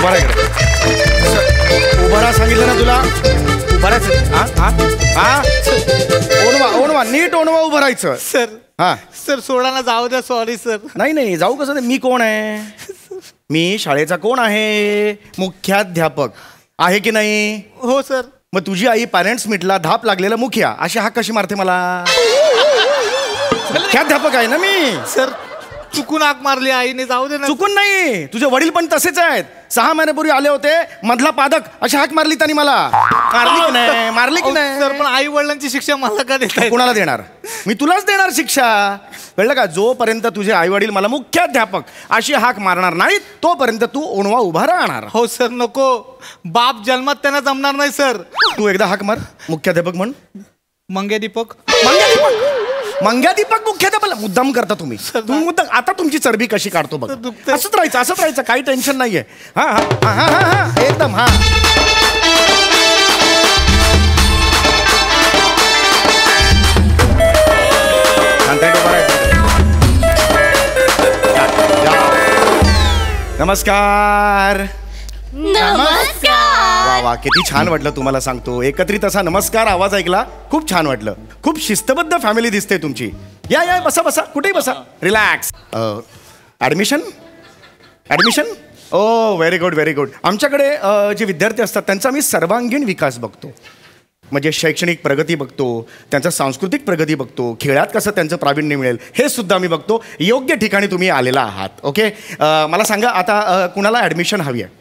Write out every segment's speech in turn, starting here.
बरं इकडे उभं राहा सांगितलं ना तुला. उभं राहायचं. हा हा हा ओणवा ओणवा नीट ओणवा उभं राहायचं. सर हा सर सोडा ना, जाऊ द्या. Sorry sir. नाही नाही जाऊ कसं नाही. मी कोण आहे? मी शाळेचा कोण आहे? मुख्याध्यापक आहे की नाही? हो सर. मग तुझी आई पॅरेंट्स मीटला धाप लागलेला मुखिया अशी हाक कशी मारते मला? मुख्याध्यापक आहे ना मी. सर चुकून हाक मारली आईने, जाऊ दे ना. चुकून नाही, तुझे वडील पण तसेच आहेत. 6 महिन्यापूर्वी आले होते, मधला पादक अशी हाक मारली त्यांनी मला. मारली की नाही? मारली की नाही? सर पण आई वडिलांची शिक्षा मला का देताय? कुणाला देणार? मी तुलाच देणार शिक्षा. कळलं का? जोपर्यंत तुझे आई वडील मला मुख्याध्यापक अशी हाक मारणार नाही तोपर्यंत तू ओणवा उभा राहणार. हो सर. नको, बाप जन्मात त्यांना जमणार नाही सर. तू एकदा हाक मार. मुख्याध्यापक म्हण. मंगे दीपक. मंग्यादीपक मुख्याध्यापक मुद्दाम करता तुम्ही. तुम्ही मुद्दाम. आता तुमची चरबी कशी काढतो बघ. असंच राहायचं काही टेन्शन नाहीये. हा हा हा हा हा एकदम. हा नमस्कार. वा वा किती छान वाटलं तुम्हाला सांगतो. एकत्रित असा नमस्कार आवाज ऐकला, खूप छान वाटलं. खूप शिस्तबद्ध फॅमिली दिसते तुमची. या या बसा बसा, कुठेही बसा, रिलॅक्स. ॲडमिशन ॲडमिशन ओ व्हेरी गुड व्हेरी गुड. आमच्याकडे जे विद्यार्थी असतात त्यांचा मी सर्वांगीण विकास बघतो. म्हणजे शैक्षणिक प्रगती बघतो, त्यांचा सांस्कृतिक प्रगती बघतो, खेळात कसं त्यांचं प्रावीण्य मिळेल हे सुद्धा मी बघतो. योग्य ठिकाणी तुम्ही आलेला आहात. ओके, मला सांगा आता कुणाला ॲडमिशन हवी आहे?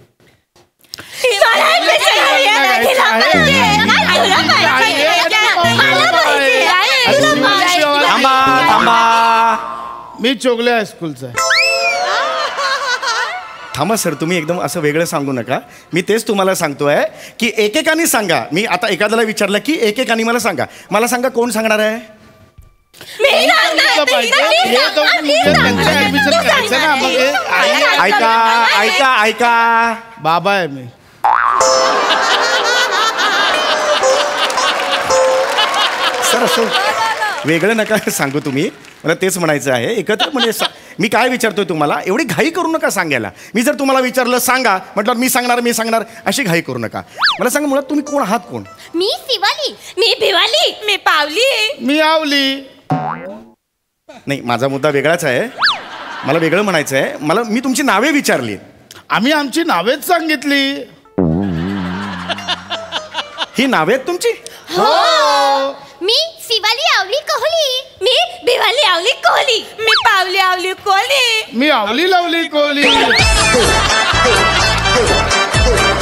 थांबा थांबा, मी चोगले हायस्कूलचा. थांबा सर, तुम्ही एकदम असं वेगळं सांगू नका. मी तेच तुम्हाला सांगतोय की एकेकानी सांगा. मी आता एखाद्याला विचारलं की एकेकानी मला सांगा. मला सांगा कोण सांगणार आहे? ऐका ऐका ऐका, बाबा आहे मी. सर असं वेगळं नका सांगू तुम्ही. मला तेच म्हणायचं आहे. एकत्र म्हणजे मी काय विचारतोय तुम्हाला, एवढी घाई करू नका सांगायला. मी जर तुम्हाला विचारलं सांगा म्हटलं मी सांगणार अशी घाई करू नका. मला सांगा मुळात तुम्ही कोण आहात? कोण? मी शिवाली. मी भिवाली. मी पावली. मी आवली. नाही, माझा मुद्दा वेगळाच आहे. मला वेगळं म्हणायचं आहे. मी तुमची नावे विचारली. आम्ही आमची नावेच सांगितली. ही नावे आहेत तुमची? हो. मी शिवाली आवली कोहली. मी भिवाली आवली कोहली. मी पावली आवली कोहली. मी आवली लावली कोहली.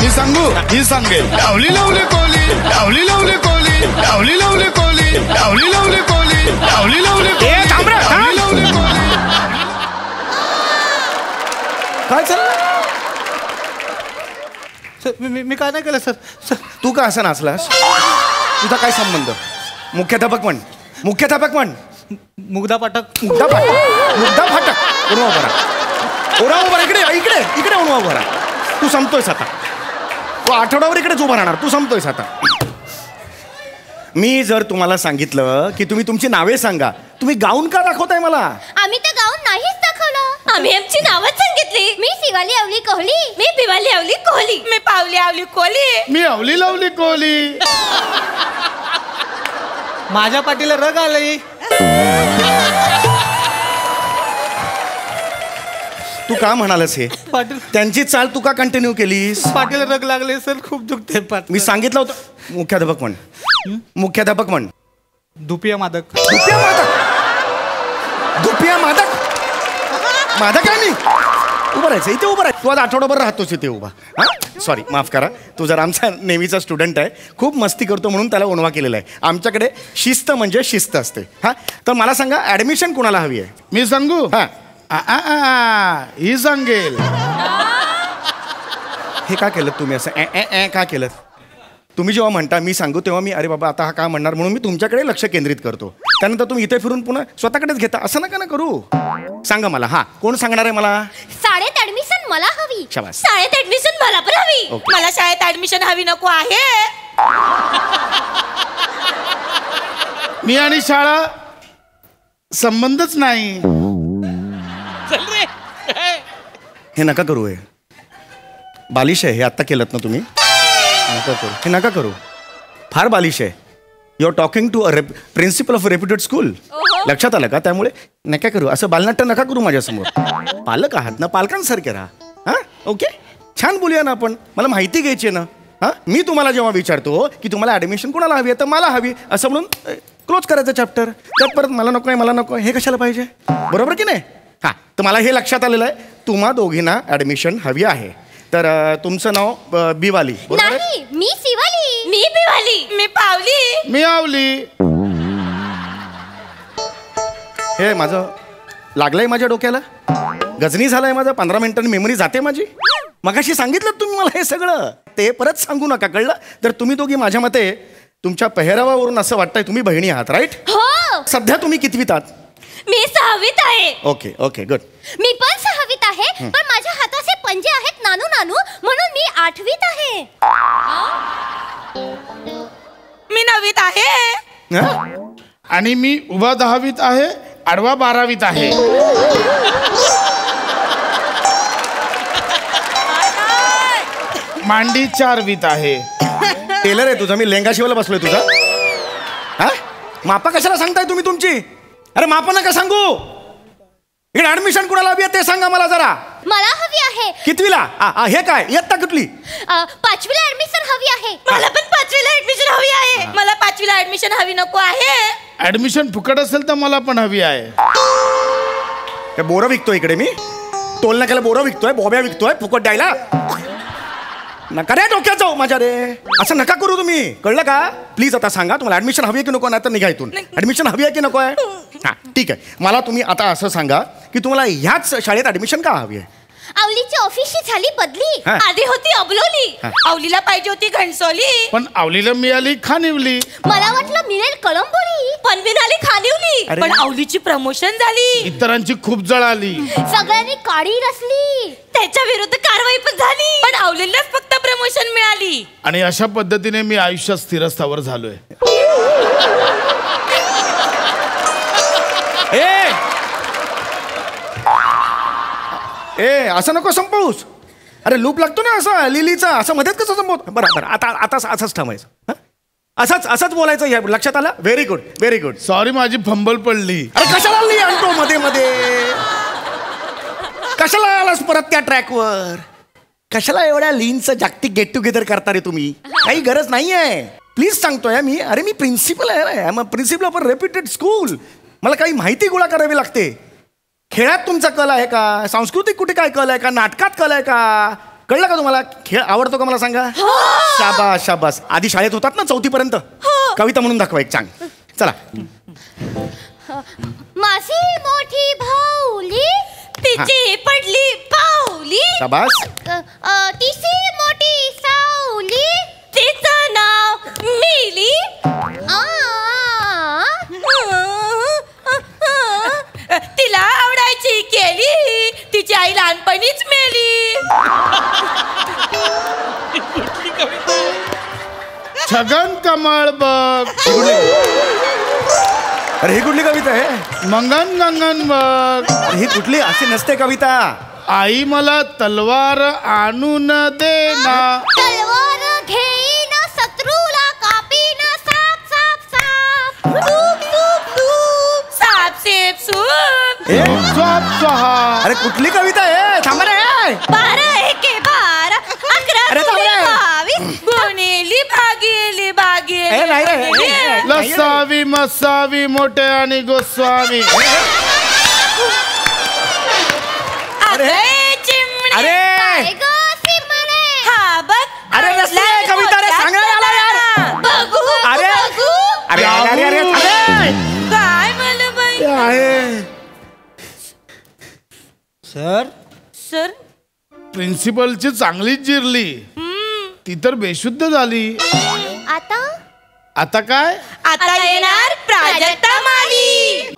मी सांगू? ही सांगेल. आवली लावली कोहली. आवली लावली कोहली. आवली लावली कोहली. आवली लावली कोहली. आवली लावली कोहली. आवली लावली कोहली. काय चाललं? मी काय नाही केलं सर. तू का असं नाचलास? तुझा काय संबंध? मुख्याध्यापक म्हण. मुख्याध्यापक म्हण. मुग्धा पाठक. मुग्धा फाटक. उन्हा उभा राहा. उन्हा उभा राहा. इकडे इकडे इकडे उन्हा उभा राहा. तू संपतोयस आता. तू आठवड्यावर इकडेच उभा राहणार. तू संपतोयस आता. मी जर तुम्हाला सांगितलं की तुम्ही तुमची नावे सांगा, तुम्ही गाऊन का दाखवताय मला? आम्ही तर गाऊन नाहीच दाखवलं. आम्ही आमची नावच सांगितली. मी शिवाली आवली कोहली. मी भिवाली आवली कोहली. मी पावली आवली कोहली. मी आवली लावली कोहली. माझ्या पाठीला रग आलंय. तू का म्हणालस हे? पाटील त्यांची चाल तू का कंटिन्यू केलीस? पाठीला रग लागले सर, खूप दुखते पाठ. मी सांगितलं होतं. मुख्याध्यापक म्हण. मुख्याध्यापक म्हण. धुपिया मादक. धुपिया मादक. धुपिया मादक. मादक आहे मी. उभं राहायचं इथे. उभं राहायचं. तू आज आठवडाभर राहतोस इथे उभा. हां सॉरी, माफ करा. तू जर आमचा नेहमीचा स्टुडंट आहे, खूप मस्ती करतो म्हणून त्याला ओणवा केलेला आहे. आमच्याकडे शिस्त म्हणजे शिस्त असते. हां, तर मला सांगा ॲडमिशन कोणाला हवी आहे? मी सांगू? हां. ही सांगेल. हे का केलं तुम्ही असं का केलं? तुम्ही जेव्हा म्हणता मी सांगू तेव्हा मी अरे बाबा आता हा काय म्हणणार म्हणून मी तुमच्याकडे लक्ष केंद्रित करतो. त्यानंतर तुम्ही इथे फिरून पुन्हा स्वतःकडेच घेता. असं नका ना करू. सांगा मला. हा, कोण सांगणार आहे मला? शाळेत ऍडमिशन मला हवी. शाबास. शाळेत ऍडमिशन मला पण हवी. ओके. मला शाळेत ऍडमिशन हवी नको आहे. मी आणि शाळा संबंधच नाही. हे नका करू. बालिश आहे हे आत्ता केलं ना तुम्ही. नका करू हे, नका करू. फार बालिश आहे. You are talking to a principal of reputed school. लक्षात आलं का? त्यामुळे नका करू असं बालनाट्य नका करू माझ्यासमोर. पालक आहात ना, पालकांसारखे राहा. हां ओके, छान बोलूया ना आपण. मला माहिती घ्यायची आहे ना. हां मी तुम्हाला जेव्हा विचारतो की तुम्हाला ॲडमिशन कोणाला हवी आहे तर मला हवी असं म्हणून क्लोज करायचं चॅप्टर. त्यात परत मला नको आहे मला नको आहे हे कशाला पाहिजे? बरोबर की नाही? हां तर मला हे लक्षात आलेलं आहे तुम्हा दोघींना ॲडमिशन हवी आहे. तर तुमचं नाव बिवाली बरोबर आहे? नाही, मी शिवाली. मी बिवाली. मी पावली. मी आवली. हे माझं लागलंय माझ्या डोक्याला. गजनी झालाय माझा. 15 मिनिटांनी मेमरी जाते माझी. मगाशी सांगितलं तुम्ही मला हे सगळं. ते परत सांगू नका कळलं? तर तुम्ही दोघी माझ्या मते तुमच्या पेहरावावरून असं वाटतंय तुम्ही बहिणी आहात राईट? हो. सध्या तुम्ही कितवीत आहात? मी 6वीत आहे. Okay okay good. मी पण 6वीत आहे पण माझ्या हाताचे पंजे आहेत नानू नानू म्हणून मी 8वीत आहे. मी 9वीत आहे. आणि मी उभा 10वीत आहे, आडवा 12वीत आहे. मांडी 4वीत आहे. टेलर आहे तुझा. मी लेंगा शिवायला बसलोय तुझा. हा मापा कशाला सांगताय तुम्ही तुमची? अरे मापा नका सांगू. इकडे ऍडमिशन कुणाला हवी आहे ते सांगा मला जरा. मला हवी आहे. कितवीला? हे काय इयत्ता कुठली? 5वीला ऍडमिशन हवी आहे. मला पण 5वीला ऍडमिशन हवी आहे. मला 5वीला ऍडमिशन हवी नको आहे. ऍडमिशन फुकट असेल तर मला पण हवी आहे. हे बोरं विकतोय इकडे मी. टोल नाक्याला बोरं विकतोय, बोब्या विकतोय फुकट द्यायला. नका रे डोक्यात जाऊ माझ्या रे. असं नका करू तुम्ही कळलं का? प्लीज आता सांगा तुम्हाला ऍडमिशन हवी आहे की नको? नाही तर निघा इथून. ऍडमिशन हवी आहे की नको आहे? हां ठीक आहे. मला तुम्ही आता असं सांगा की तुम्हाला ह्याच शाळेत ऍडमिशन का हवी आहे? आवलीची ऑफिसची झाली बदली. हा. आधी होती अबलोली. आवलीला पाहिजे होती घणसोली. पण आवलीला मिळाली खानिवली. मला वाटलं मिळेल कळंबोली पण मिळाली खानिवली. अरे. पण आवलीची प्रमोशन झाली. इतरांची खूप जळाली. सगळ्यांनी काळी रचली. त्याच्या विरुद्ध कारवाई पण झाली पण आवलीलाच फक्त प्रमोशन मिळाली. आणि अशा पद्धतीने मी आयुष्यात स्थिरस्थावर झालोय. ए असं नको संपवूस. अरे लूप लागतो ना असं लिलीचा. असं मध्येच कसं संपवत? बरं बरं आता आता असंच थांबायचं. हं? असंच बोलायचं. या लक्षात आलं? Very good very good. Sorry माझी फंबल पडली. अरे कशाला लिही आणतो मध्ये मध्ये? कशाला आलास परत त्या ट्रॅकवर? कशाला एवढ्या लीनचं जागतिक गेट टुगेदर करता रे तुम्ही? काही गरज नाही आहे. प्लीज सांगतोय मी. अरे मी प्रिन्सिपल आहे. I am a principal of a reputed school. मला काही माहिती गोळा करावी लागते. खेळात तुमचा कल आहे का? सांस्कृतिक कुठे काय कल आहे का? नाटकात कल आहे का? कळलं का तुम्हाला? खेळ आवडतो का मला सांगा? शाबास शाबास. आधी शाळेत होतात ना 4थी पर्यंत. कविता म्हणून दाखवा एक चांग. चला. माझी मोठी भाऊली तिची पडली पाऊली. शाबास. तिची मोठी सावली तिचं नाव मिली. तिला आवडायची केली तिची आई लहानपणीच मेली. छगन कमळ बघ. अरे ही कुठली कविता आहे? मंगन गंगन बघ. अरे ही कुठली? अशी नसते कविता. आई मला तलवार आणून दे ना. तलवार घेईन शत्रूला कापीन साप साप साप. सूप सूप सूप साप सेप सूप. ए? स्वाप स्वाहा. अरे कुठली कविता आहे? थांबा रे. 12 एके 12 11 अरे थांब रे. 22 गुणिली भागिली ए, नाही रे. भागिली. लसावी मसावी मोठे आणि गोस्वामी. अरे. अरे काय गं सिमणे? हा बघ. अरे रस्ते कविता रे. सांग रे याला यार. बघू अरे. बघू. अरे अरे अरे अरे. काय मला बाई? आहे. सर सर प्रिन्सिपलची चांगलीच जिरली. ती तर बेशुद्ध झाली. आता आता काय? आता येणार प्राजक्ता माली.